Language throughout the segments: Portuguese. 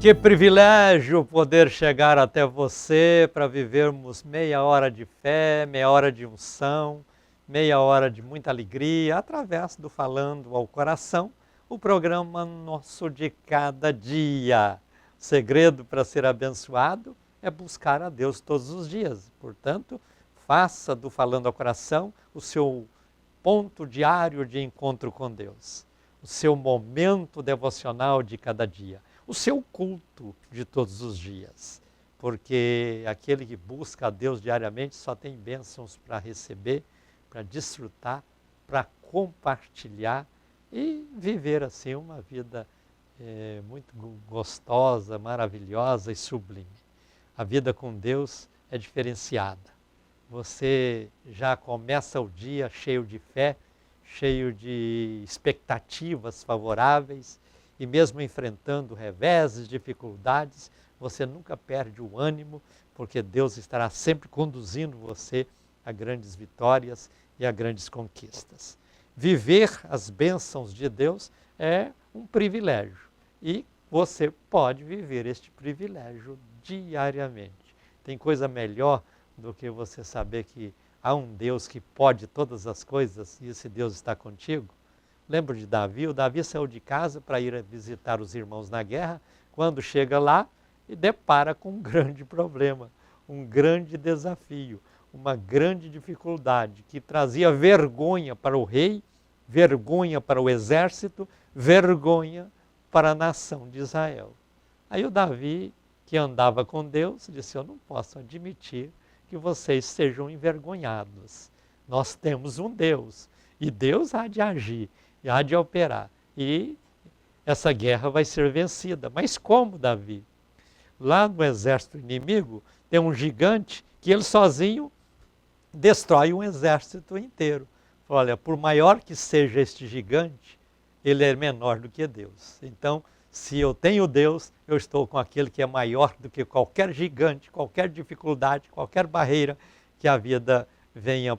Que privilégio poder chegar até você para vivermos meia hora de fé, meia hora de unção, meia hora de muita alegria, através do Falando ao Coração, o programa nosso de cada dia. O segredo para ser abençoado é buscar a Deus todos os dias. Portanto, faça do Falando ao Coração o seu ponto diário de encontro com Deus, o seu momento devocional de cada dia, o seu culto de todos os dias, porque aquele que busca a Deus diariamente só tem bênçãos para receber, para desfrutar, para compartilhar e viver assim uma vida muito gostosa, maravilhosa e sublime. A vida com Deus é diferenciada. Você já começa o dia cheio de fé, cheio de expectativas favoráveis, e mesmo enfrentando reveses, dificuldades, você nunca perde o ânimo, porque Deus estará sempre conduzindo você a grandes vitórias e a grandes conquistas. Viver as bênçãos de Deus é um privilégio, e você pode viver este privilégio diariamente. Tem coisa melhor do que você saber que há um Deus que pode todas as coisas e esse Deus está contigo? Lembra de Davi? O Davi saiu de casa para ir visitar os irmãos na guerra. Quando chega lá, e depara com um grande problema, um grande desafio, uma grande dificuldade que trazia vergonha para o rei, vergonha para o exército, vergonha para a nação de Israel. Aí o Davi, que andava com Deus, disse: eu não posso admitir que vocês sejam envergonhados. Nós temos um Deus, e Deus há de agir, e há de operar. E essa guerra vai ser vencida. Mas como, Davi? Lá no exército inimigo tem um gigante que ele sozinho destrói um exército inteiro. Olha, por maior que seja este gigante, ele é menor do que Deus. Então, se eu tenho Deus, eu estou com aquele que é maior do que qualquer gigante, qualquer dificuldade, qualquer barreira que a vida venha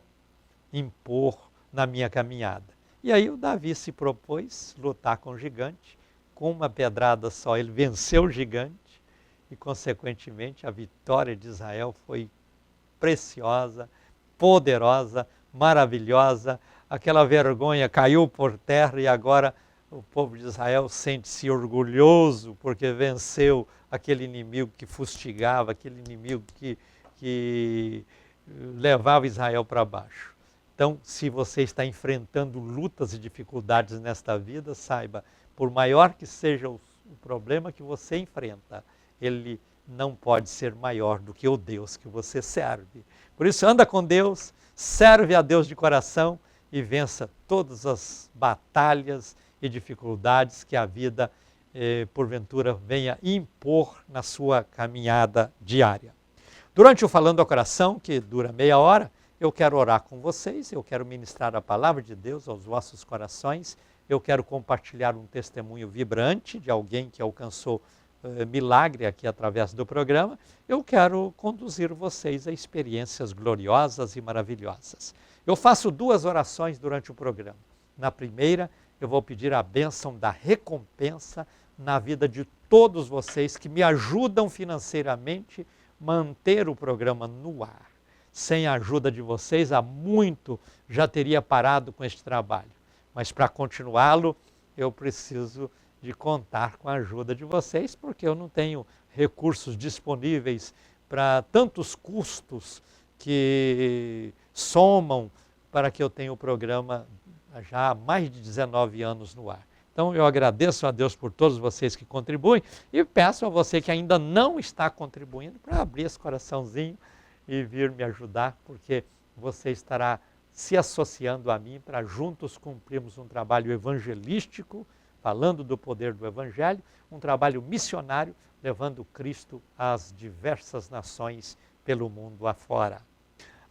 impor na minha caminhada. E aí o Davi se propôs lutar com o gigante, com uma pedrada só ele venceu o gigante e, consequentemente, a vitória de Israel foi preciosa, poderosa, maravilhosa. Aquela vergonha caiu por terra e agora o povo de Israel sente-se orgulhoso porque venceu aquele inimigo que fustigava, aquele inimigo que levava Israel para baixo. Então, se você está enfrentando lutas e dificuldades nesta vida, saiba, por maior que seja o problema que você enfrenta, ele não pode ser maior do que o Deus que você serve. Por isso, anda com Deus, serve a Deus de coração e vença todas as batalhas e dificuldades que a vida, porventura, venha impor na sua caminhada diária. Durante o Falando ao Coração, que dura meia hora, eu quero orar com vocês, eu quero ministrar a palavra de Deus aos vossos corações, eu quero compartilhar um testemunho vibrante de alguém que alcançou milagre aqui através do programa. Eu quero conduzir vocês a experiências gloriosas e maravilhosas. Eu faço 2 orações durante o programa. Na primeira, eu vou pedir a bênção da recompensa na vida de todos vocês que me ajudam financeiramente a manter o programa no ar. Sem a ajuda de vocês, há muito já teria parado com este trabalho. Mas para continuá-lo, eu preciso de contar com a ajuda de vocês, porque eu não tenho recursos disponíveis para tantos custos que somam para que eu tenha o programa já há mais de 19 anos no ar. Então eu agradeço a Deus por todos vocês que contribuem e peço a você que ainda não está contribuindo para abrir esse coraçãozinho e vir me ajudar, porque você estará se associando a mim para juntos cumprirmos um trabalho evangelístico, falando do poder do Evangelho, um trabalho missionário, levando Cristo às diversas nações pelo mundo afora.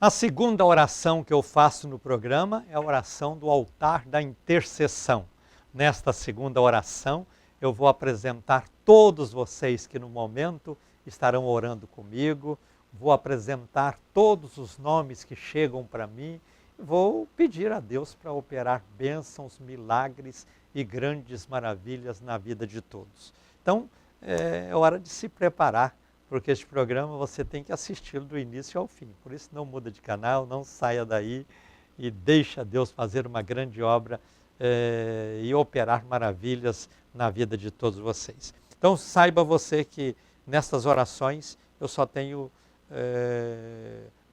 A segunda oração que eu faço no programa é a oração do altar da intercessão. Nesta segunda oração, eu vou apresentar todos vocês que no momento estarão orando comigo, vou apresentar todos os nomes que chegam para mim, vou pedir a Deus para operar bênçãos, milagres e grandes maravilhas na vida de todos. Então, é hora de se preparar, porque este programa você tem que assisti-lo do início ao fim. Por isso não muda de canal, não saia daí e deixa Deus fazer uma grande obra e operar maravilhas na vida de todos vocês. Então saiba você que nestas orações eu só tenho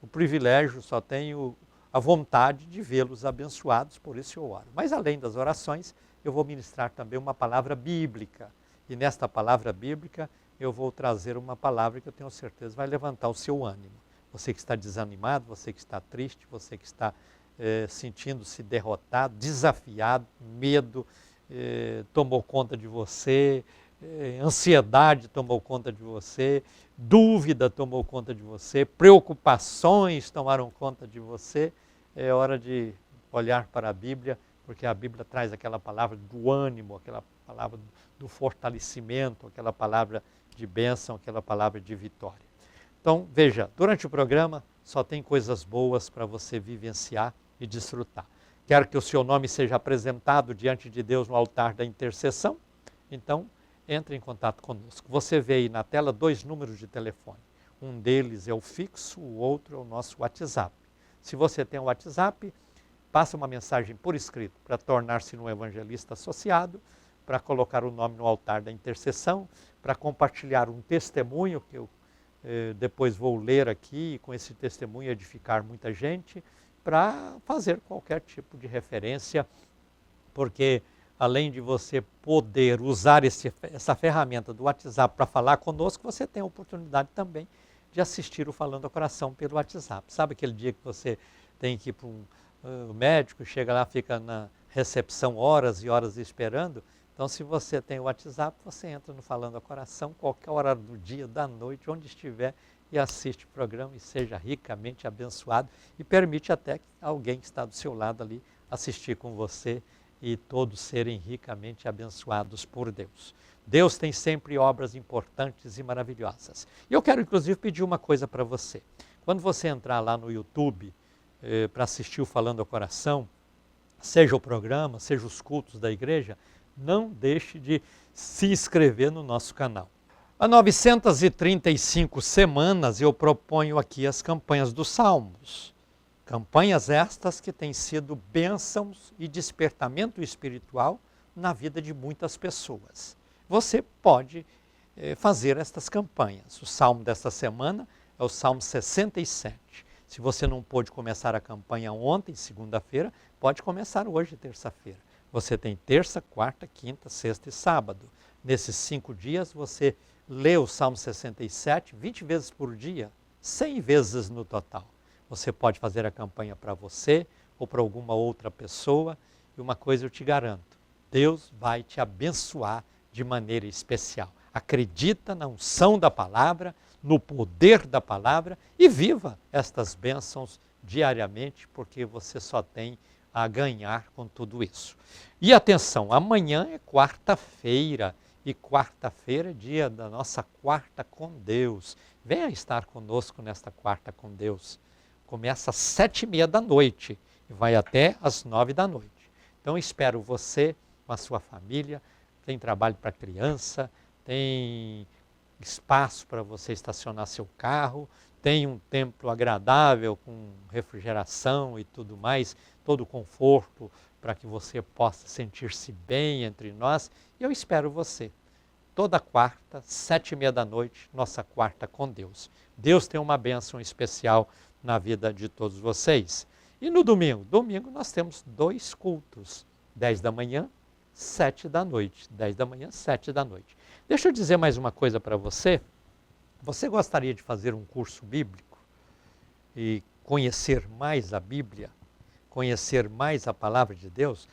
o privilégio, só tenho a vontade de vê-los abençoados, por isso eu oro. Mas além das orações, eu vou ministrar também uma palavra bíblica. E nesta palavra bíblica, eu vou trazer uma palavra que eu tenho certeza vai levantar o seu ânimo. Você que está desanimado, você que está triste, você que está sentindo-se derrotado, desafiado, medo tomou conta de você, ansiedade tomou conta de você, dúvida tomou conta de você, preocupações tomaram conta de você. É hora de olhar para a Bíblia, porque a Bíblia traz aquela palavra do ânimo, aquela palavra do fortalecimento, aquela palavra de bênção, aquela palavra de vitória. Então, veja, durante o programa só tem coisas boas para você vivenciar e desfrutar. Quero que o seu nome seja apresentado diante de Deus no altar da intercessão, então entre em contato conosco. Você vê aí na tela 2 números de telefone. Um deles é o fixo, o outro é o nosso WhatsApp. Se você tem o WhatsApp, passa uma mensagem por escrito para tornar-se um evangelista associado, para colocar o nome no altar da intercessão, para compartilhar um testemunho que eu depois vou ler aqui e com esse testemunho edificar muita gente, para fazer qualquer tipo de referência, porque além de você poder usar essa ferramenta do WhatsApp para falar conosco, você tem a oportunidade também de assistir o Falando ao Coração pelo WhatsApp. Sabe aquele dia que você tem que ir para um médico, chega lá, fica na recepção horas e horas esperando? Então, se você tem o WhatsApp, você entra no Falando ao Coração, qualquer hora do dia, da noite, onde estiver, e assiste o programa e seja ricamente abençoado e permite até que alguém que está do seu lado ali assistir com você e todos serem ricamente abençoados por Deus. Deus tem sempre obras importantes e maravilhosas. E eu quero inclusive pedir uma coisa para você. Quando você entrar lá no YouTube para assistir o Falando ao Coração, seja o programa, seja os cultos da igreja, não deixe de se inscrever no nosso canal. Há 935 semanas eu proponho aqui as campanhas dos Salmos. Campanhas estas que têm sido bênçãos e despertamento espiritual na vida de muitas pessoas. Você pode fazer estas campanhas. O salmo desta semana é o Salmo 67. Se você não pôde começar a campanha ontem, segunda-feira, pode começar hoje, terça-feira. Você tem terça, quarta, quinta, sexta e sábado. Nesses 5 dias você lê o Salmo 67 20 vezes por dia, 100 vezes no total. Você pode fazer a campanha para você ou para alguma outra pessoa. E uma coisa eu te garanto, Deus vai te abençoar de maneira especial. Acredita na unção da palavra, no poder da palavra e viva estas bênçãos diariamente, porque você só tem a ganhar com tudo isso. E atenção, amanhã é quarta-feira. E quarta-feira é dia da nossa quarta com Deus. Venha estar conosco nesta quarta com Deus. Começa às 7h30 da noite e vai até às 9 da noite. Então espero você com a sua família. Tem trabalho para criança, tem espaço para você estacionar seu carro, tem um templo agradável com refrigeração e tudo mais, todo o conforto para que você possa sentir-se bem entre nós. E eu espero você. Toda quarta, 7h30 da noite, nossa quarta com Deus. Deus tem uma bênção especial na vida de todos vocês. E no domingo? Domingo nós temos 2 cultos. 10 da manhã, 7 da noite. 10 da manhã, 7 da noite. Deixa eu dizer mais uma coisa para você. Você gostaria de fazer um curso bíblico e conhecer mais a Bíblia, conhecer mais a palavra de Deus,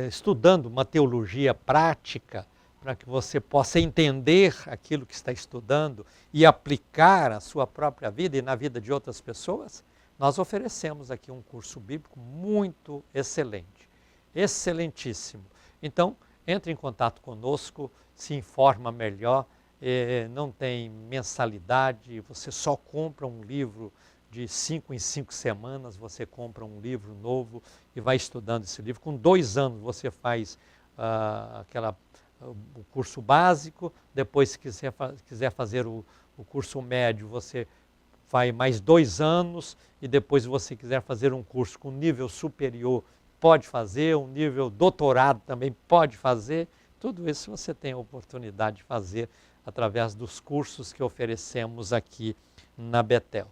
estudando uma teologia prática, para que você possa entender aquilo que está estudando e aplicar a sua própria vida e na vida de outras pessoas? Nós oferecemos aqui um curso bíblico muito excelente, excelentíssimo. Então, entre em contato conosco, se informa melhor, não tem mensalidade, você só compra um livro de 5 em 5 semanas, você compra um livro novo e vai estudando esse livro. Com 2 anos você faz aquela o curso básico, depois se quiser fazer o curso médio, você vai mais 2 anos, e depois se você quiser fazer um curso com nível superior, pode fazer, um nível doutorado também pode fazer. Tudo isso você tem a oportunidade de fazer através dos cursos que oferecemos aqui na Betel.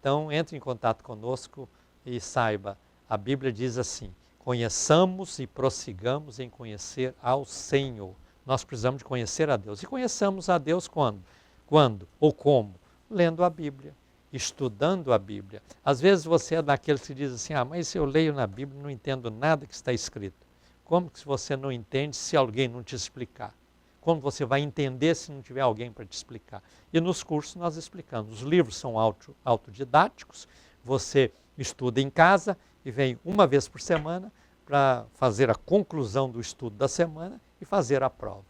Então, entre em contato conosco e saiba, a Bíblia diz assim: conheçamos e prossigamos em conhecer ao Senhor. Nós precisamos de conhecer a Deus. E conheçamos a Deus quando? Quando ou como? Lendo a Bíblia, estudando a Bíblia. Às vezes você é daqueles que diz assim: mas se eu leio na Bíblia não entendo nada que está escrito. Como que você não entende se alguém não te explicar? Como você vai entender se não tiver alguém para te explicar? E nos cursos nós explicamos. Os livros são autodidáticos, você estuda em casa e vem uma vez por semana para fazer a conclusão do estudo da semana e fazer a prova.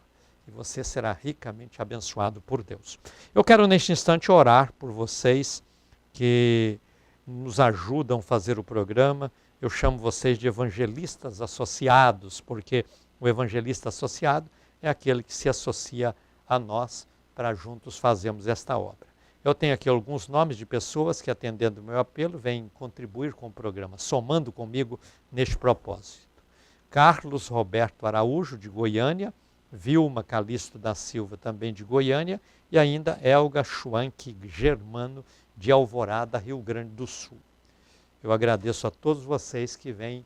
E você será ricamente abençoado por Deus. Eu quero neste instante orar por vocês que nos ajudam a fazer o programa. Eu chamo vocês de evangelistas associados, porque o evangelista associado é aquele que se associa a nós para juntos fazermos esta obra. Eu tenho aqui alguns nomes de pessoas que, atendendo o meu apelo, vêm contribuir com o programa, somando comigo neste propósito. Carlos Roberto Araújo, de Goiânia, Vilma Calixto da Silva, também de Goiânia, e ainda Elga Schwank Germano, de Alvorada, Rio Grande do Sul. Eu agradeço a todos vocês que vêm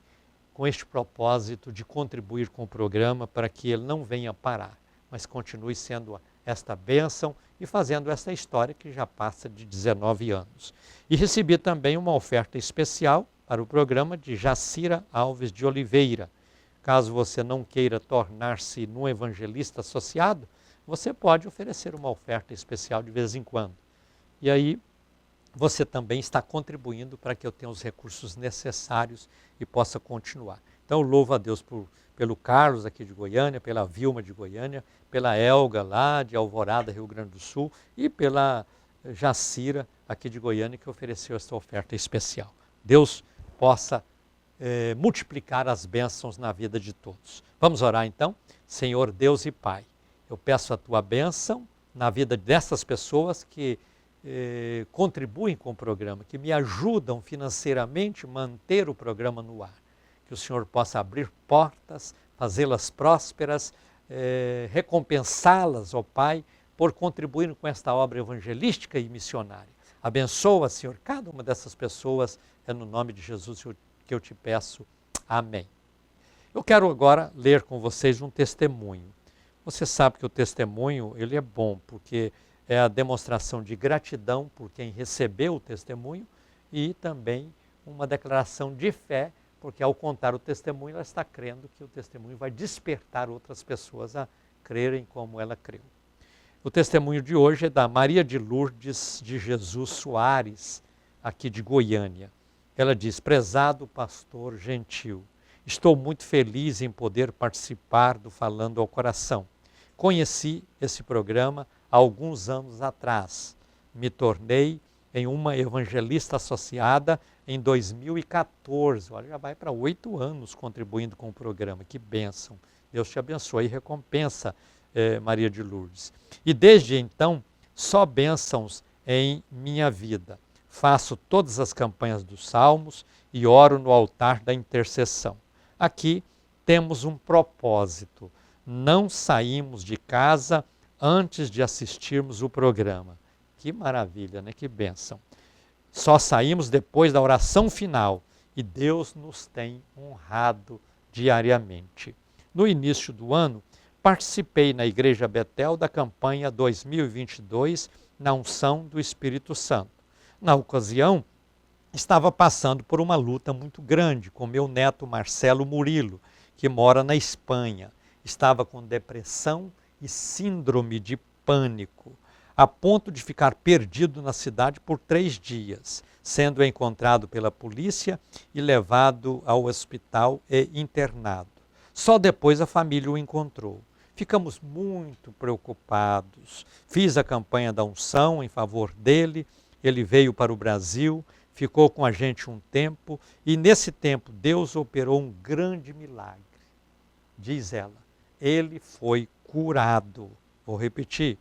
com este propósito de contribuir com o programa para que ele não venha parar, mas continue sendo esta bênção e fazendo esta história que já passa de 19 anos. E recebi também uma oferta especial para o programa de Jacira Alves de Oliveira. Caso você não queira tornar-se um evangelista associado, você pode oferecer uma oferta especial de vez em quando. E aí você também está contribuindo para que eu tenha os recursos necessários e possa continuar. Então, eu louvo a Deus pelo Carlos aqui de Goiânia, pela Vilma de Goiânia, pela Elga lá de Alvorada, Rio Grande do Sul, e pela Jacira aqui de Goiânia, que ofereceu esta oferta especial. Deus possa multiplicar as bênçãos na vida de todos. Vamos orar então? Senhor Deus e Pai, eu peço a Tua bênção na vida dessas pessoas que contribuem com o programa, que me ajudam financeiramente a manter o programa no ar. Que o Senhor possa abrir portas, fazê-las prósperas, recompensá-las, ó Pai, por contribuir com esta obra evangelística e missionária. Abençoa, Senhor, cada uma dessas pessoas, é no nome de Jesus que eu te peço. Amém. Eu quero agora ler com vocês um testemunho. Você sabe que o testemunho, ele é bom, porque é a demonstração de gratidão por quem recebeu o testemunho e também uma declaração de fé, porque ao contar o testemunho, ela está crendo que o testemunho vai despertar outras pessoas a crerem como ela creu. O testemunho de hoje é da Maria de Lourdes de Jesus Soares, aqui de Goiânia. Ela diz: prezado pastor gentil, estou muito feliz em poder participar do Falando ao Coração. Conheci esse programa há alguns anos atrás. Me tornei em uma evangelista associada em 2014. Olha, já vai para 8 anos contribuindo com o programa. Que bênção. Deus te abençoe e recompensa, Maria de Lourdes. E desde então, só bênçãos em minha vida. Faço todas as campanhas dos salmos e oro no altar da intercessão. Aqui temos um propósito. Não saímos de casa antes de assistirmos o programa. Que maravilha, né? Que bênção. Só saímos depois da oração final e Deus nos tem honrado diariamente. No início do ano, participei na Igreja Betel da campanha 2022 na unção do Espírito Santo. Na ocasião, estava passando por uma luta muito grande com meu neto Marcelo Murilo, que mora na Espanha. Estava com depressão e síndrome de pânico, a ponto de ficar perdido na cidade por 3 dias, sendo encontrado pela polícia e levado ao hospital e internado. Só depois a família o encontrou. Ficamos muito preocupados. Fiz a campanha da unção em favor dele, ele veio para o Brasil, ficou com a gente um tempo e nesse tempo Deus operou um grande milagre. Diz ela, ele foi curado. Vou repetir,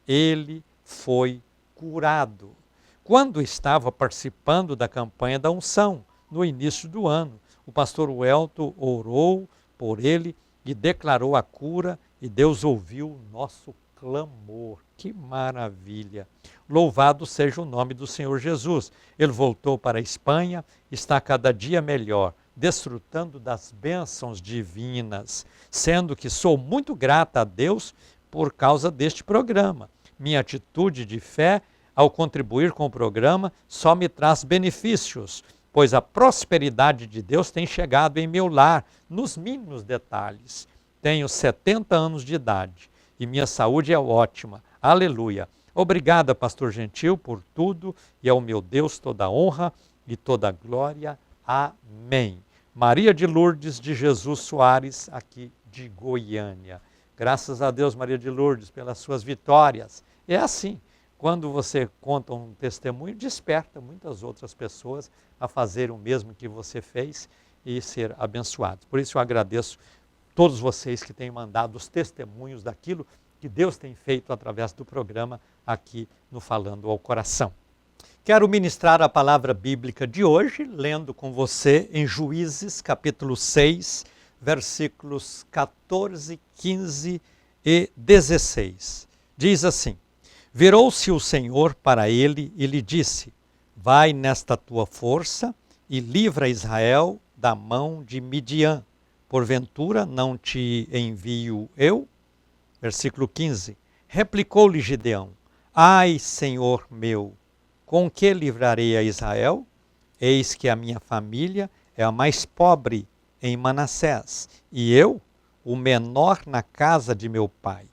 ele foi curado. Quando estava participando da campanha da unção, no início do ano, o pastor Welton orou por ele e declarou a cura, e Deus ouviu o nosso clamor. Que maravilha! Louvado seja o nome do Senhor Jesus. Ele voltou para a Espanha, está cada dia melhor, desfrutando das bênçãos divinas, sendo que sou muito grata a Deus por causa deste programa. Minha atitude de fé ao contribuir com o programa só me traz benefícios, pois a prosperidade de Deus tem chegado em meu lar, nos mínimos detalhes. Tenho 70 anos de idade e minha saúde é ótima. Aleluia. Obrigada, pastor Gentil, por tudo, e ao meu Deus toda a honra e toda a glória. Amém. Maria de Lourdes de Jesus Soares, aqui de Goiânia. Graças a Deus, Maria de Lourdes, pelas suas vitórias. É assim, quando você conta um testemunho, desperta muitas outras pessoas a fazer o mesmo que você fez e ser abençoados. Por isso eu agradeço todos vocês que têm mandado os testemunhos daquilo que Deus tem feito através do programa aqui no Falando ao Coração. Quero ministrar a palavra bíblica de hoje, lendo com você em Juízes, capítulo 6, versículos 14, 15 e 16. Diz assim: Virou-se o Senhor para ele e lhe disse: Vai nesta tua força e livra Israel da mão de Midian. Porventura não te envio eu? Versículo 15. Replicou-lhe Gideão: Ai, Senhor meu, com que livrarei a Israel? Eis que a minha família é a mais pobre em Manassés, e eu, o menor na casa de meu pai.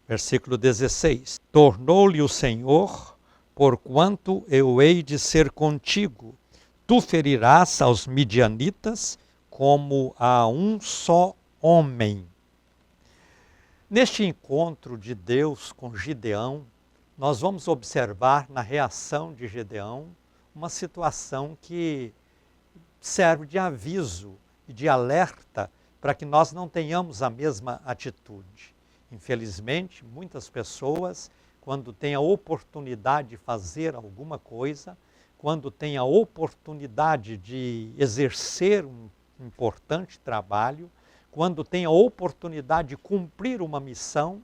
Versículo 16. Tornou-lhe o Senhor, porquanto eu hei de ser contigo. Tu ferirás aos midianitas como a um só homem. Neste encontro de Deus com Gideão, nós vamos observar na reação de Gideão uma situação que serve de aviso e de alerta para que nós não tenhamos a mesma atitude. Infelizmente, muitas pessoas, quando têm a oportunidade de fazer alguma coisa, quando têm a oportunidade de exercer um importante trabalho, quando têm a oportunidade de cumprir uma missão,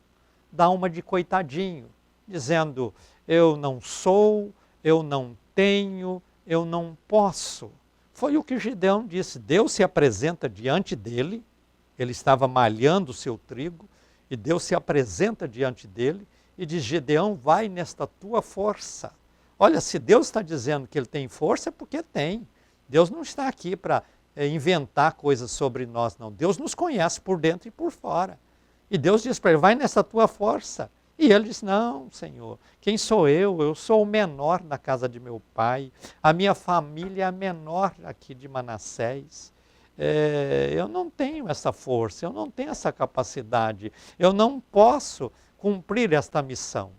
dá uma de coitadinho, dizendo: eu não sou, eu não tenho, eu não posso. Foi o que Gideão disse. Deus se apresenta diante dele, ele estava malhando o seu trigo, e Deus se apresenta diante dele e diz: Gideão, vai nesta tua força. Olha, se Deus está dizendo que ele tem força, é porque tem. Deus não está aqui para inventar coisas sobre nós, não. Deus nos conhece por dentro e por fora. E Deus diz para ele: vai nessa tua força. E ele diz: não, Senhor, quem sou eu? Eu sou o menor na casa de meu pai. A minha família é a menor aqui de Manassés. Eu não tenho essa força, eu não tenho essa capacidade. Eu não posso cumprir esta missão.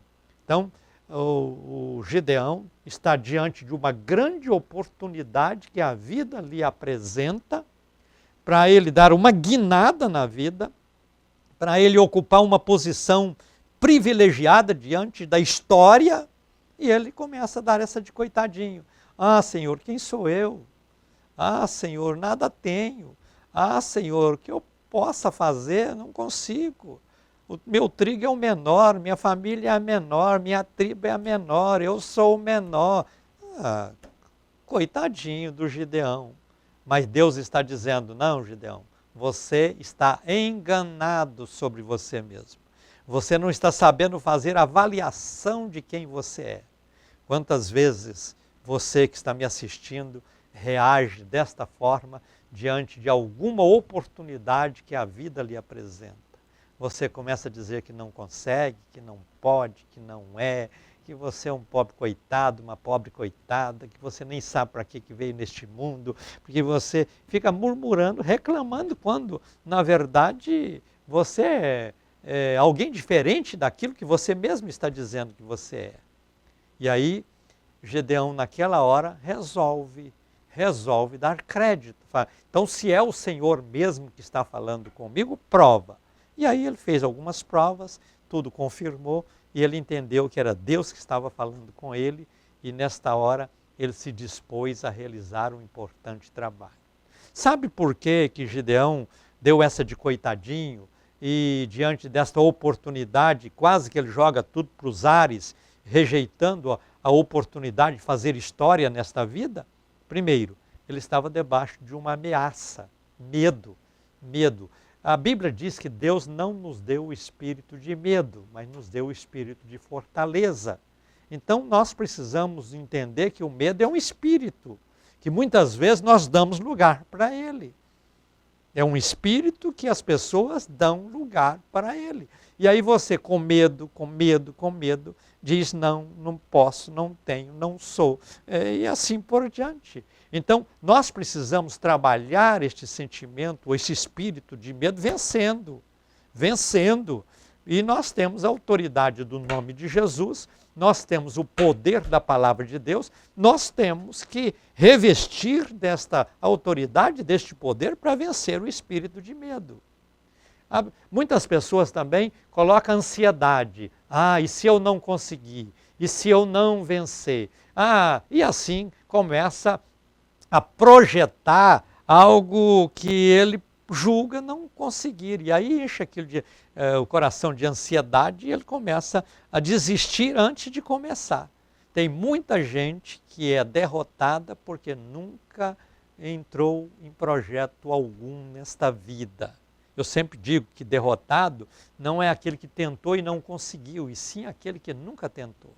Então, o Gideão está diante de uma grande oportunidade que a vida lhe apresenta para ele dar uma guinada na vida, para ele ocupar uma posição privilegiada diante da história, e ele começa a dar essa de coitadinho. Ah, Senhor, quem sou eu? Ah, Senhor, nada tenho. Ah, Senhor, o que eu possa fazer? Não consigo. O meu trigo é o menor, minha família é a menor, minha tribo é a menor, eu sou o menor. Ah, coitadinho do Gideão. Mas Deus está dizendo: não, Gideão, você está enganado sobre você mesmo. Você não está sabendo fazer avaliação de quem você é. Quantas vezes você que está me assistindo reage desta forma diante de alguma oportunidade que a vida lhe apresenta? Você começa a dizer que não consegue, que não pode, que não é, que você é um pobre coitado, uma pobre coitada, que você nem sabe para que veio neste mundo, porque você fica murmurando, reclamando, quando, na verdade, você é alguém diferente daquilo que você mesmo está dizendo que você é. E aí, Gideão, naquela hora, resolve dar crédito. Então, se é o Senhor mesmo que está falando comigo, prova. E aí ele fez algumas provas, tudo confirmou, e ele entendeu que era Deus que estava falando com ele, e nesta hora ele se dispôs a realizar um importante trabalho. Sabe por que Gideão deu essa de coitadinho e diante desta oportunidade, quase que ele joga tudo para os ares, rejeitando a oportunidade de fazer história nesta vida? Primeiro, ele estava debaixo de uma ameaça, medo. A Bíblia diz que Deus não nos deu o espírito de medo, mas nos deu o espírito de fortaleza. Então nós precisamos entender que o medo é um espírito, que muitas vezes nós damos lugar para ele. É um espírito que as pessoas dão lugar para ele. E aí você com medo, diz não posso, não tenho, não sou, e assim por diante. Então nós precisamos trabalhar este sentimento, esse espírito de medo vencendo. E nós temos a autoridade do nome de Jesus, nós temos o poder da palavra de Deus, nós temos que revestir desta autoridade, deste poder, para vencer o espírito de medo. Muitas pessoas também colocam ansiedade. E se eu não conseguir? E se eu não vencer? E assim começa a projetar algo que ele julga não conseguir. E aí enche o coração de ansiedade e ele começa a desistir antes de começar. Tem muita gente que é derrotada porque nunca entrou em projeto algum nesta vida. Eu sempre digo que derrotado não é aquele que tentou e não conseguiu, e sim aquele que nunca tentou.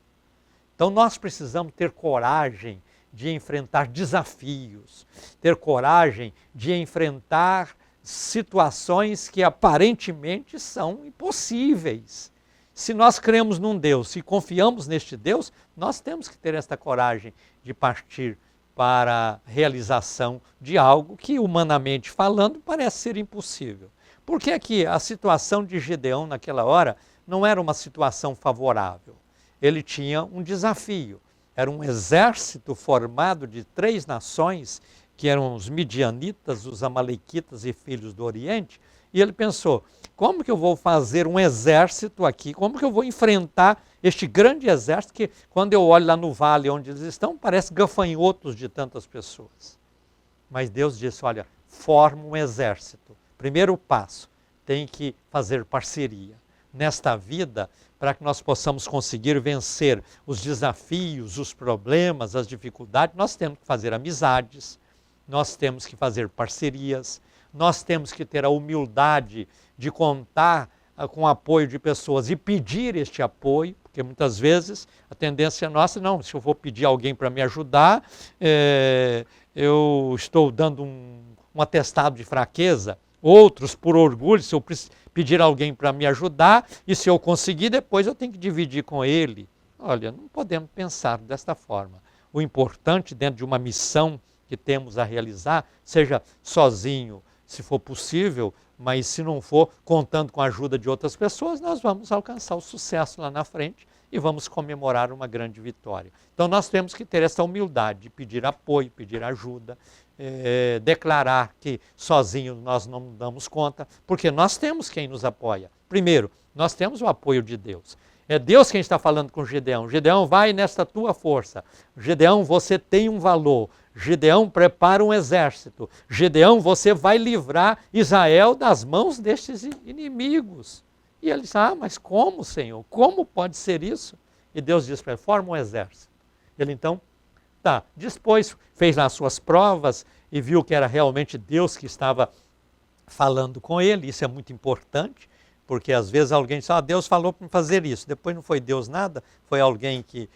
Então nós precisamos ter coragem de enfrentar desafios, ter coragem de enfrentar situações que aparentemente são impossíveis. Se nós cremos num Deus, se confiamos neste Deus, nós temos que ter esta coragem de partir para a realização de algo que, humanamente falando, parece ser impossível. Por que que a situação de Gideão naquela hora não era uma situação favorável? Ele tinha um desafio. Era um exército formado de 3 nações, que eram os midianitas, os amalequitas e filhos do Oriente, e ele pensou, como que eu vou fazer um exército aqui, como que eu vou enfrentar este grande exército que, quando eu olho lá no vale onde eles estão, parece gafanhotos de tantas pessoas. Mas Deus disse, olha, forma um exército. Primeiro passo, tem que fazer parceria. Nesta vida, para que nós possamos conseguir vencer os desafios, os problemas, as dificuldades, nós temos que fazer amizades, nós temos que fazer parcerias, nós temos que ter a humildade de contar com o apoio de pessoas e pedir este apoio, porque muitas vezes a tendência nossa, não, se eu vou pedir alguém para me ajudar, eu estou dando um atestado de fraqueza. Outros, por orgulho, se eu pedir alguém para me ajudar, e se eu conseguir, depois eu tenho que dividir com ele. Olha, não podemos pensar desta forma. O importante dentro de uma missão que temos a realizar, seja sozinho, se for possível, mas se não for, contando com a ajuda de outras pessoas, nós vamos alcançar o sucesso lá na frente e vamos comemorar uma grande vitória. Então nós temos que ter essa humildade de pedir apoio, pedir ajuda, declarar que sozinhos nós não damos conta, porque nós temos quem nos apoia. Primeiro, nós temos o apoio de Deus. É Deus quem está falando com Gideão. Gideão, vai nesta tua força. Gideão, você tem um valor. Gideão, prepara um exército. Gideão, você vai livrar Israel das mãos destes inimigos. E ele diz, mas como, Senhor? Como pode ser isso? E Deus diz para ele, forma um exército. Ele então, depois fez lá as suas provas e viu que era realmente Deus que estava falando com ele. Isso é muito importante, porque às vezes alguém diz, Deus falou para me fazer isso. Depois não foi Deus nada, foi alguém que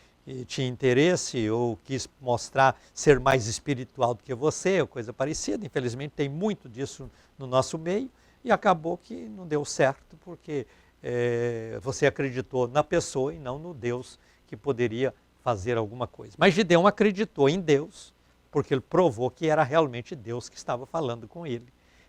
tinha interesse ou quis mostrar ser mais espiritual do que você, ou coisa parecida. Infelizmente tem muito disso no nosso meio e acabou que não deu certo, porque você acreditou na pessoa e não no Deus que poderia fazer alguma coisa. Mas Gideão acreditou em Deus, porque ele provou que era realmente Deus que estava falando com ele.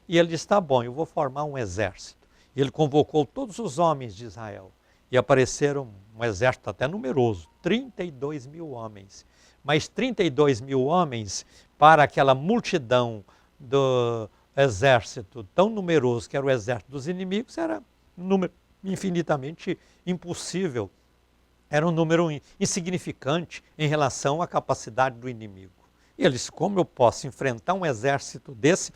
E ele disse, tá bom, eu vou formar um exército. E ele convocou todos os homens de Israel. E apareceram um exército até numeroso, 32 mil homens. Mas 32 mil homens, para aquela multidão do exército tão numeroso que era o exército dos inimigos, era um número infinitamente impossível. Era um número insignificante em relação à capacidade do inimigo. E eles, como eu posso enfrentar um exército desse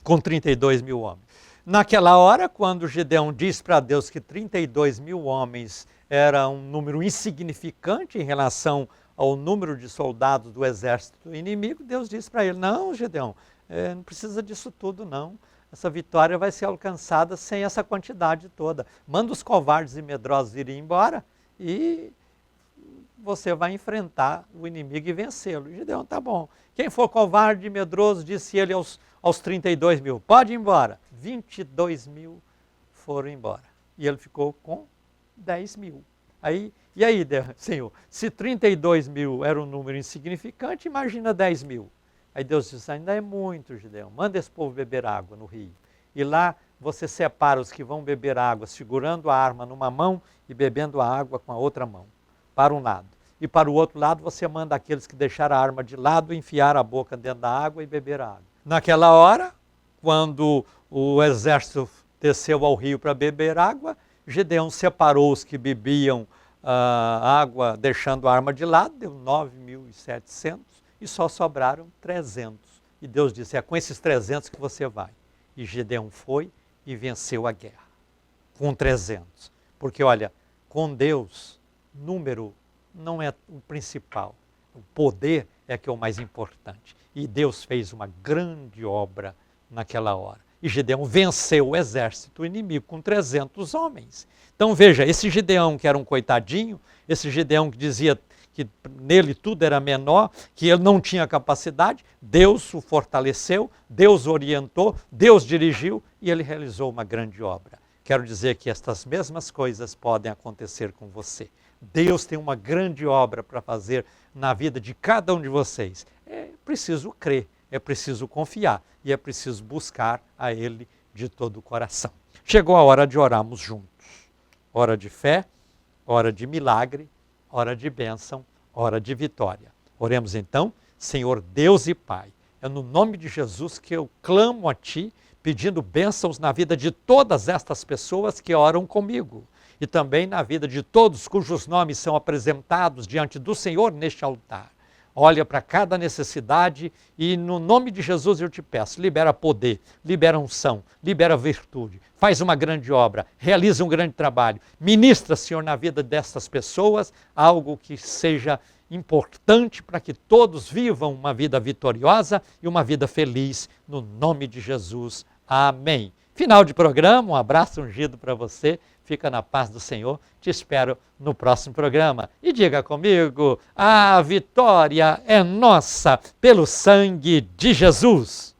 com 32 mil homens? Naquela hora, quando Gideão diz para Deus que 32 mil homens era um número insignificante em relação ao número de soldados do exército inimigo, Deus diz para ele: não, Gideão, não precisa disso tudo não. Essa vitória vai ser alcançada sem essa quantidade toda. Manda os covardes e medrosos irem embora e você vai enfrentar o inimigo e vencê-lo. Gideão, tá bom. Quem for covarde e medroso, disse ele aos 32 mil, pode ir embora. 22 mil foram embora. E ele ficou com 10 mil. E aí, Senhor, se 32 mil era um número insignificante, imagina 10 mil. Aí Deus disse: ainda é muito, Gideão, manda esse povo beber água no rio. E lá você separa os que vão beber água, segurando a arma numa mão e bebendo a água com a outra mão, para um lado. E para o outro lado você manda aqueles que deixaram a arma de lado, enfiar a boca dentro da água e beber a água. Naquela hora, quando o exército desceu ao rio para beber água, Gideão separou os que bebiam água deixando a arma de lado, deu 9.700, e só sobraram 300. E Deus disse: é com esses 300 que você vai. E Gideão foi e venceu a guerra, com 300. Porque olha, com Deus, número não é o principal, o poder é que é o mais importante. E Deus fez uma grande obra naquela hora. E Gideão venceu o exército inimigo com 300 homens. Então veja, esse Gideão que era um coitadinho, esse Gideão que dizia que nele tudo era menor, que ele não tinha capacidade, Deus o fortaleceu, Deus o orientou, Deus dirigiu e ele realizou uma grande obra. Quero dizer que estas mesmas coisas podem acontecer com você. Deus tem uma grande obra para fazer na vida de cada um de vocês. É preciso crer, é preciso confiar e é preciso buscar a Ele de todo o coração. Chegou a hora de orarmos juntos. Hora de fé, hora de milagre, hora de bênção, hora de vitória. Oremos então. Senhor Deus e Pai, é no nome de Jesus que eu clamo a Ti, pedindo bênçãos na vida de todas estas pessoas que oram comigo e também na vida de todos cujos nomes são apresentados diante do Senhor neste altar. Olha para cada necessidade e no nome de Jesus eu te peço, libera poder, libera unção, libera virtude, faz uma grande obra, realiza um grande trabalho, ministra, Senhor, na vida destas pessoas, algo que seja importante para que todos vivam uma vida vitoriosa e uma vida feliz, no nome de Jesus. Amém. Final de programa, um abraço ungido para você, fica na paz do Senhor, te espero no próximo programa. E diga comigo, a vitória é nossa pelo sangue de Jesus.